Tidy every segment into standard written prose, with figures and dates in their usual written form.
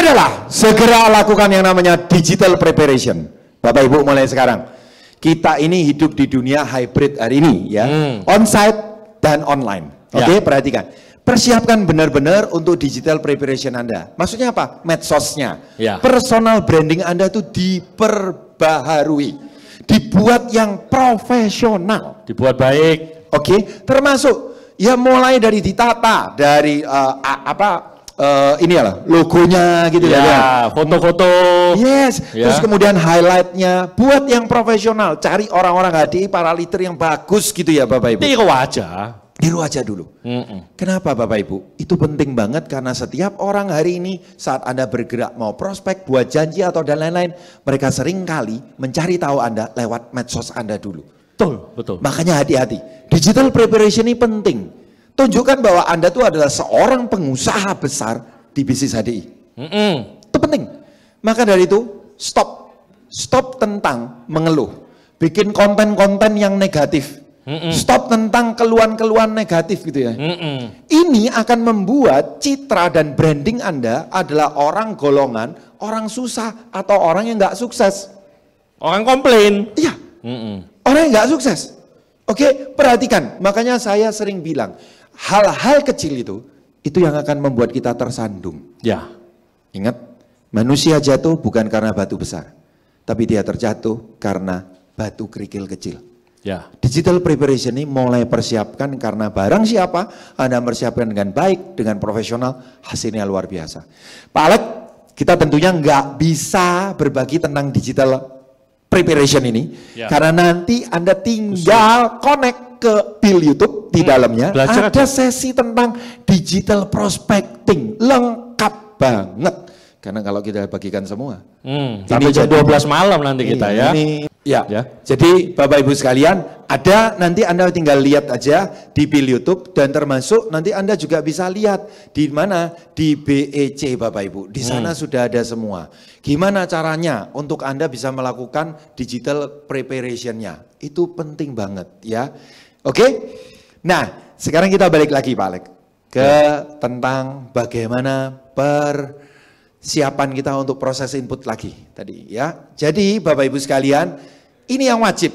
adalah segera lakukan yang namanya digital preparation. Bapak Ibu mulai sekarang. Kita ini hidup di dunia hybrid hari ini ya. On-site dan online. Oke, perhatikan. Persiapkan benar-benar untuk digital preparation Anda. Maksudnya apa? Medsosnya. Personal branding Anda itu diperbaharui. Dibuat yang profesional. Dibuat baik. Oke, termasuk ya mulai dari ditata, dari ini ya logonya gitu ya, foto-foto. Yes, terus kemudian highlightnya, buat yang profesional, cari orang-orang HDI paraliter yang bagus gitu ya Bapak Ibu. Tiru aja dulu. Kenapa Bapak Ibu? Itu penting banget karena setiap orang hari ini saat Anda bergerak mau prospek, buat janji atau dan lain-lain, mereka sering kali mencari tahu Anda lewat medsos Anda dulu. Betul. Makanya hati-hati. Digital preparation ini penting. Tunjukkan bahwa Anda itu adalah seorang pengusaha besar di bisnis HDI. Itu penting. Maka dari itu, stop tentang mengeluh. Bikin konten-konten yang negatif. Stop tentang keluhan-keluhan negatif gitu ya. Ini akan membuat citra dan branding Anda adalah orang golongan, orang susah, atau orang yang nggak sukses. Orang komplain. Iya. Orang yang nggak sukses. Oke, perhatikan. Makanya saya sering bilang, hal-hal kecil itu yang akan membuat kita tersandung. Ya. Ingat, manusia jatuh bukan karena batu besar, tapi dia terjatuh karena batu kerikil kecil. Ya. Digital preparation ini mulai persiapkan karena barang siapa Anda persiapkan dengan baik, dengan profesional, hasilnya luar biasa. Pak Alek, kita tentunya nggak bisa berbagi tentang digital preparation ini, karena nanti Anda tinggal connect ke Bill YouTube di dalamnya, ada sesi tentang digital prospecting, lengkap banget. Karena kalau kita bagikan semua, sampai jam 12 malam nanti kita ya. Jadi Bapak Ibu sekalian, ada nanti Anda tinggal lihat aja di Bill YouTube, dan termasuk nanti Anda juga bisa lihat di mana di BEC Bapak Ibu. Di sana sudah ada semua. Gimana caranya untuk Anda bisa melakukan digital preparation-nya? Itu penting banget ya. Oke. Nah, sekarang kita balik lagi Pak Alek ke tentang bagaimana persiapan kita untuk proses input lagi tadi ya. Jadi Bapak Ibu sekalian, ini yang wajib.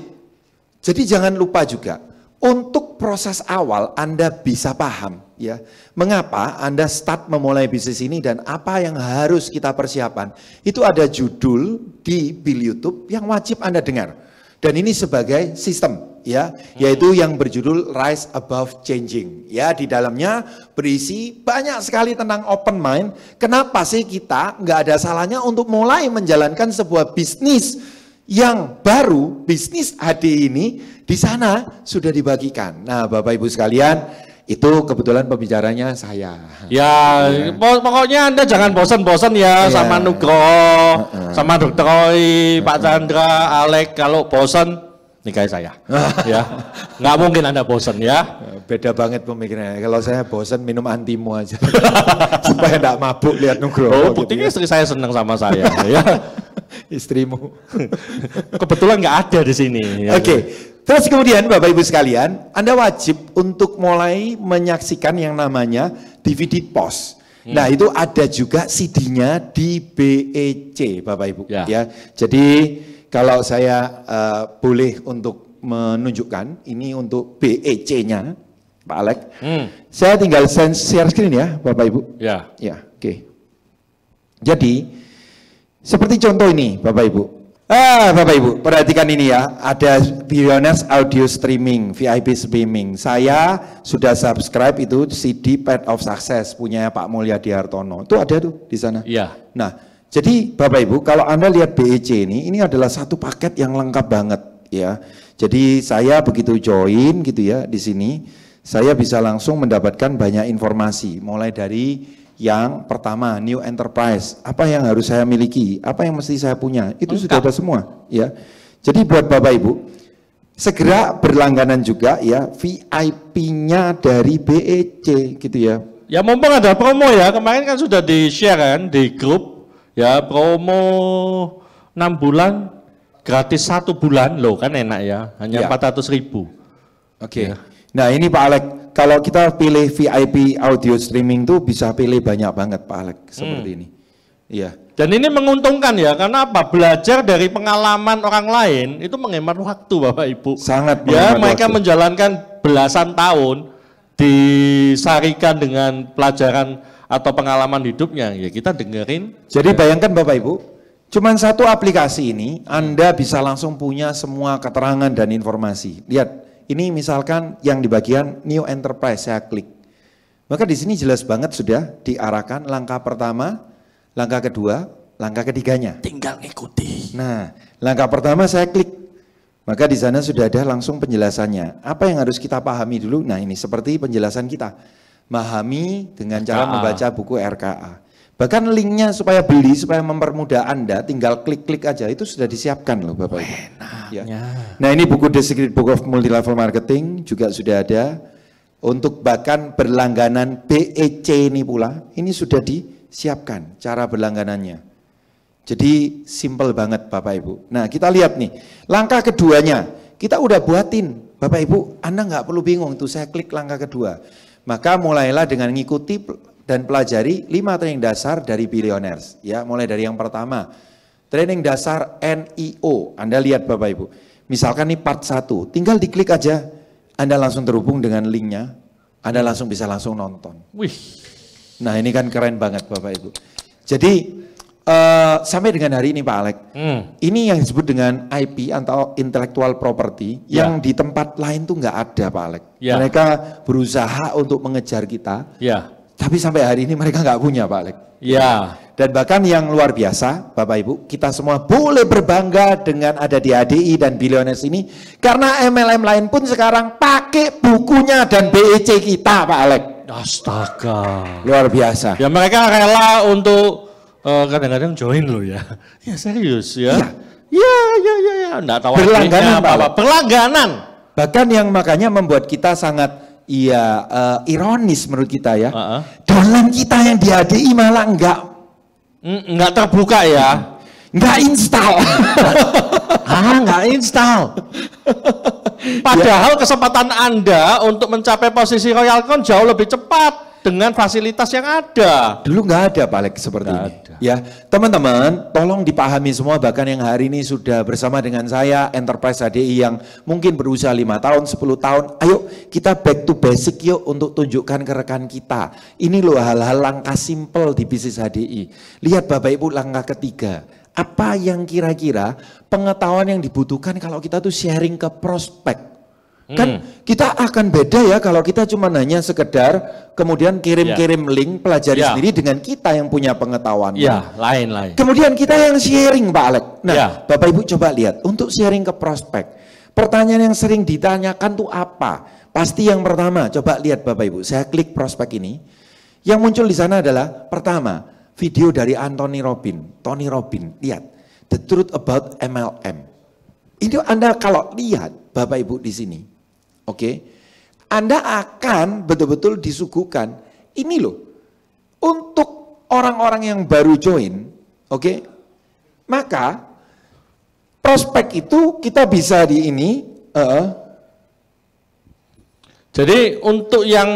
Jadi jangan lupa juga untuk proses awal Anda bisa paham ya, mengapa Anda start memulai bisnis ini dan apa yang harus kita persiapan. Itu ada judul di Bill YouTube yang wajib Anda dengar. Dan ini sebagai sistem ya, yaitu yang berjudul Rise Above Changing. Ya, di dalamnya berisi banyak sekali tentang open mind. Kenapa sih kita nggak ada salahnya untuk mulai menjalankan sebuah bisnis yang baru, bisnis HD ini di sana sudah dibagikan. Nah, Bapak Ibu sekalian, itu kebetulan pembicaranya saya. Ya, pokoknya Anda jangan bosan-bosan ya sama Nugroho, sama Dr. Roy, Pak Chandra, Alek. Kalau bosan, nikahi saya. Ya, nggak mungkin Anda bosan ya. Beda banget pemikirannya. Kalau saya bosan minum antimu aja, supaya nggak mabuk lihat Nugroho. Buktinya istri saya senang sama saya. Ya. Istrimu. Kebetulan nggak ada di sini. Ya. Oke. Terus kemudian Bapak Ibu sekalian, Anda wajib untuk mulai menyaksikan yang namanya DVD Post. Nah, itu ada juga CD-nya di BEC Bapak Ibu ya. Jadi kalau saya boleh untuk menunjukkan ini untuk BEC-nya Pak Alek. Saya tinggal share screen ya Bapak Ibu. Ya. Ya, oke. Jadi seperti contoh ini Bapak Ibu. Bapak Ibu, perhatikan ini ya, ada Billionaires Audio Streaming, VIP Streaming. Saya sudah subscribe itu CD Path of Success punya Pak Mulyadi Hartono. Itu ada tuh di sana. Iya. Nah, jadi Bapak Ibu, kalau Anda lihat BEC ini adalah satu paket yang lengkap banget ya. Jadi saya begitu join gitu ya di sini, saya bisa langsung mendapatkan banyak informasi, mulai dari yang pertama, new enterprise, apa yang harus saya miliki, apa yang mesti saya punya, itu sudah ada semua ya. Jadi buat Bapak Ibu, segera berlangganan juga ya VIP-nya dari BEC gitu ya. Ya mumpung ada promo ya, kemarin kan sudah di-share kan di grup ya, promo 6 bulan gratis 1 bulan loh, kan enak ya, hanya 400.000. Oke. Ya. Nah ini Pak Alek, kalau kita pilih VIP audio streaming tuh bisa pilih banyak banget Pak Alek, seperti ini. Iya. Dan ini menguntungkan ya, karena apa? Belajar dari pengalaman orang lain itu menghemat waktu Bapak Ibu. Sangat ya, menghemat mereka waktu. menjalankan belasan tahun disarikan dengan pelajaran atau pengalaman hidupnya, ya kita dengerin. Jadi bayangkan Bapak Ibu, cuman satu aplikasi ini Anda bisa langsung punya semua keterangan dan informasi. Lihat, ini misalkan yang di bagian New Enterprise, saya klik. Maka di sini jelas banget sudah diarahkan langkah pertama, langkah kedua, langkah ketiganya. Tinggal ngikuti. Nah, langkah pertama saya klik. Maka di sana sudah ada langsung penjelasannya. Apa yang harus kita pahami dulu? Nah, ini seperti penjelasan kita. Memahami dengan cara RKA. membaca buku RKA. Bahkan linknya supaya beli, supaya mempermudah Anda, tinggal klik-klik aja. Itu sudah disiapkan loh Bapak Ibu. Ya. Nah, ini buku The Secret Book of Multi-Level Marketing juga sudah ada. Untuk bahkan berlangganan BEC ini pula, ini sudah disiapkan cara berlangganannya. Jadi simple banget Bapak Ibu. Nah, kita lihat nih, langkah keduanya, kita udah buatin. Bapak Ibu, Anda nggak perlu bingung, tuh saya klik langkah kedua. Maka mulailah dengan ngikuti dan pelajari 5 training dasar dari Billionaires. Ya, mulai dari yang pertama, training dasar NIO. Anda lihat Bapak Ibu, misalkan ini part 1, tinggal diklik aja, Anda langsung terhubung dengan linknya, Anda langsung bisa langsung nonton. Wih. Nah, ini kan keren banget Bapak Ibu. Jadi sampai dengan hari ini Pak Alek, ini yang disebut dengan IP atau intellectual property yang di tempat lain tuh nggak ada Pak Alek. Mereka berusaha untuk mengejar kita, tapi sampai hari ini mereka nggak punya Pak Alek. Dan bahkan yang luar biasa Bapak Ibu, kita semua boleh berbangga dengan ada di HDI dan Billionaires ini, karena MLM lain pun sekarang pakai bukunya dan BEC kita Pak Alek. Astaga. Luar biasa. Ya mereka rela untuk kadang-kadang join loh ya. Ya serius ya. Ya. Enggak tahu berlangganan apa-apa. Berlangganan. Bahkan yang makanya membuat kita sangat ironis menurut kita ya. Downline kita yang di HDI malah enggak terbuka ya. Enggak install. Enggak install. Padahal kesempatan Anda untuk mencapai posisi Royalcon jauh lebih cepat dengan fasilitas yang ada. Dulu nggak ada Pak Alek seperti ini. Ya, teman-teman, tolong dipahami semua, bahkan yang hari ini sudah bersama dengan saya Enterprise HDI yang mungkin berusia 5 tahun, 10 tahun. Ayo kita back to basic yuk untuk tunjukkan ke rekan kita. Ini loh hal-hal langkah simple di bisnis HDI. Lihat Bapak Ibu langkah ketiga. Apa yang kira-kira pengetahuan yang dibutuhkan kalau kita tuh sharing ke prospek? Kan kita akan beda ya kalau kita cuma hanya sekedar kemudian kirim-kirim link, pelajari sendiri dengan kita yang punya pengetahuan. Lain. Kemudian kita yang sharing Pak Alek. Nah, Bapak Ibu coba lihat untuk sharing ke prospek. Pertanyaan yang sering ditanyakan tuh apa? Pasti yang pertama, coba lihat Bapak Ibu. Saya klik prospek ini. Yang muncul di sana adalah pertama, video dari Tony Robbins. Lihat, The Truth About MLM. Ini Anda kalau lihat Bapak Ibu di sini, oke, Anda akan betul-betul disuguhkan. Ini loh, untuk orang-orang yang baru join, oke, maka prospek itu kita bisa di ini. Jadi untuk yang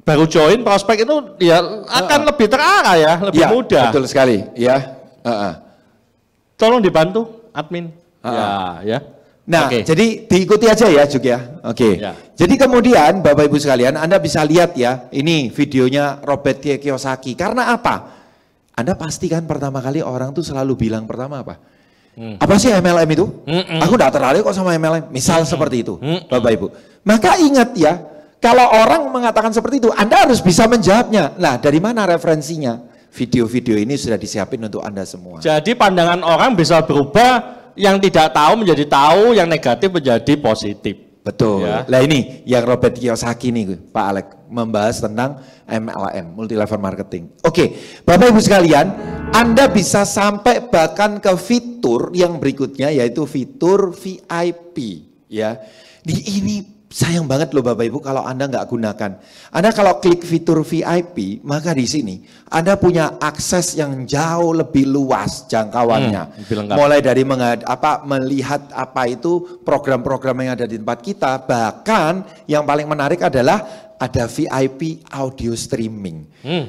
baru join prospek itu ya akan lebih terarah ya, lebih mudah. Betul sekali, ya. Tolong dibantu admin. Ya. Nah, jadi diikuti aja ya Juk ya. Oke. Jadi kemudian Bapak Ibu sekalian, Anda bisa lihat ya, ini videonya Robert Kiyosaki. Karena apa? Anda pasti kan pertama kali orang tuh selalu bilang pertama apa? Apa sih MLM itu? Aku enggak tertarik kok sama MLM. Misal seperti itu, Bapak Ibu. Maka ingat ya, kalau orang mengatakan seperti itu, Anda harus bisa menjawabnya. Nah, dari mana referensinya? Video-video ini sudah disiapin untuk Anda semua. Jadi pandangan orang bisa berubah, yang tidak tahu menjadi tahu, yang negatif menjadi positif. Betul. Nah ini yang Robert Kiyosaki nih Pak Alek membahas tentang MLM, multi level marketing. Oke, Bapak Ibu sekalian, Anda bisa sampai bahkan ke fitur yang berikutnya yaitu fitur VIP ya. Di ini sayang banget loh Bapak Ibu kalau Anda nggak gunakan. Anda kalau klik fitur VIP, maka di sini Anda punya akses yang jauh lebih luas jangkauannya. Mulai dari melihat apa itu program-program yang ada di tempat kita, bahkan yang paling menarik adalah ada VIP audio streaming.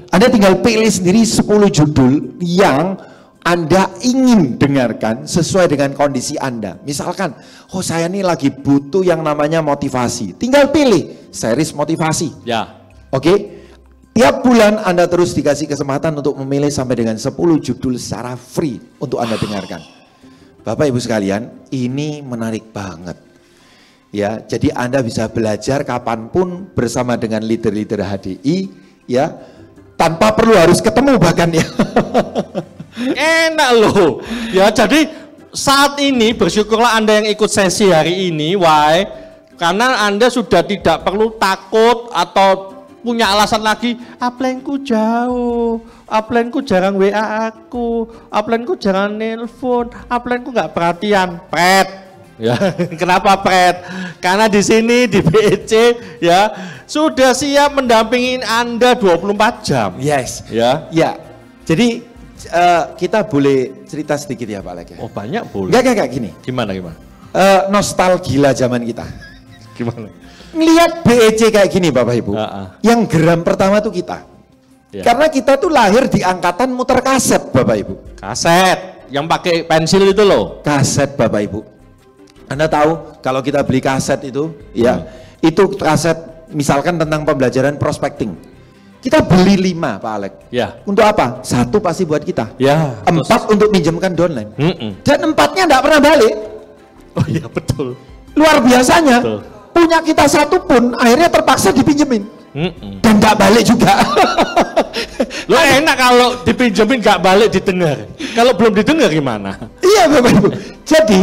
Anda tinggal pilih sendiri 10 judul yang Anda ingin dengarkan sesuai dengan kondisi Anda. Misalkan, oh saya ini lagi butuh yang namanya motivasi. Tinggal pilih series motivasi. Ya. Oke. Tiap bulan Anda terus dikasih kesempatan untuk memilih sampai dengan 10 judul secara free untuk Anda dengarkan. Bapak Ibu sekalian, ini menarik banget. Ya, jadi Anda bisa belajar kapanpun bersama dengan leader-leader HDI, ya, tanpa perlu harus ketemu bahkan ya. Enak loh. Ya, jadi saat ini bersyukurlah Anda yang ikut sesi hari ini, why? Karena Anda sudah tidak perlu takut atau punya alasan lagi, upline-ku jauh, upline-ku jarang WA aku, upline-ku jarang nelpon, upline-ku nggak perhatian. Pret. Ya, kenapa Pret? Karena di sini di BEC ya sudah siap mendampingi Anda 24 jam. Yes. Ya. Ya. Jadi kita boleh cerita sedikit ya Pak Alek ya? Oh banyak boleh. Enggak gini. Gimana? Nostalgia zaman kita. Gimana? Ngelihat BEC kayak gini Bapak Ibu. Yang geram pertama tuh kita. Ya. Karena kita tuh lahir di angkatan muter kaset Bapak Ibu. Kaset yang pakai pensil itu loh. Kaset Bapak Ibu. Anda tahu kalau kita beli kaset itu, ya itu kaset misalkan tentang pembelajaran prospecting. Kita beli 5 Pak Alek. Ya. Untuk apa? 1 pasti buat kita. Ya. 4 untuk pinjamkan downline. Dan 4-nya enggak pernah balik. Oh iya betul. Luar biasanya. Betul. Punya kita 1 pun akhirnya terpaksa dipinjemin. Dan enggak balik juga. Lo enak kalau dipinjemin enggak balik didengar. Kalau belum didengar gimana? Iya Bapak Ibu. Jadi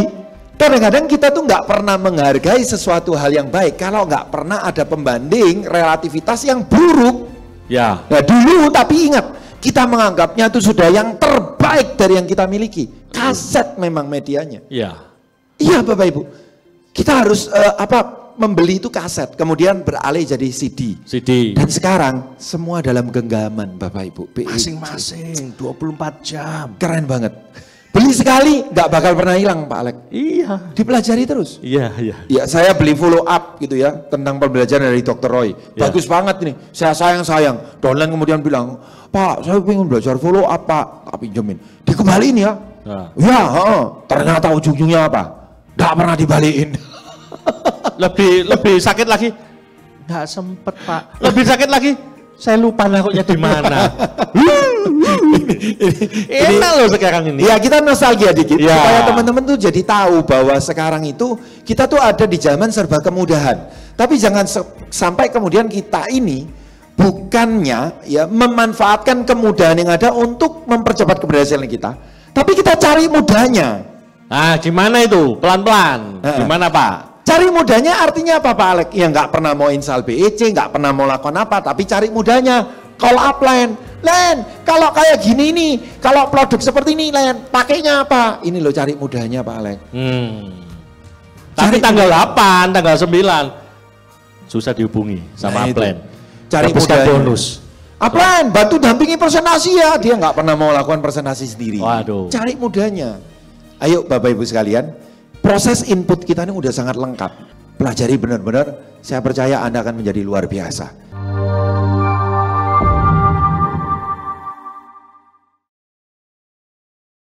kadang-kadang kita tuh nggak pernah menghargai sesuatu hal yang baik kalau nggak pernah ada pembanding relativitas yang buruk. Ya. Nah dulu tapi ingat kita menganggapnya itu sudah yang terbaik dari yang kita miliki. Kaset memang medianya. Iya. Iya Bapak Ibu. Kita harus membeli itu kaset, kemudian beralih jadi CD. Dan sekarang semua dalam genggaman Bapak Ibu. Masing-masing 24 jam. Keren banget. Beli sekali nggak bakal pernah hilang Pak Alek. Iya. Dipelajari terus. Iya. Ya saya beli follow up gitu ya tentang pembelajaran dari Dr. Roy. Bagus banget ini. Saya sayang. Downline kemudian bilang, Pak saya pengen belajar follow up Pak. Tak pinjemin. Dikembaliin ya. Ya ternyata ujung-ujungnya apa? Nggak pernah dibalikin. lebih sakit lagi. Nggak sempet Pak. Lebih sakit lagi. Saya lupa naruhnya di mana. Enak loh sekarang ini. Ya kita nostalgia dikit supaya teman-teman tuh jadi tahu bahwa sekarang itu kita tuh ada di zaman serba kemudahan. Tapi jangan sampai kemudian kita ini bukannya ya memanfaatkan kemudahan yang ada untuk mempercepat keberhasilan kita, tapi kita cari mudahnya. Nah, gimana itu? Pelan-pelan. Gimana Pak? Cari mudahnya artinya apa Pak Alek? Ya nggak pernah mau install BEC, nggak pernah mau lakukan apa, tapi cari mudahnya. Call up Len, kalau kayak gini nih, kalau produk seperti ini Len, pakainya apa? Ini loh cari mudahnya Pak Alek. Tapi tanggal 8, tanggal 9 susah dihubungi sama Upline. Cari mudahnya. Bonus. Upline, bantu dampingi presentasi ya. Dia nggak pernah mau lakukan presentasi sendiri. Waduh. Cari mudahnya. Ayo Bapak Ibu sekalian. Proses input kita ini udah sangat lengkap. Pelajari benar-benar, saya percaya Anda akan menjadi luar biasa.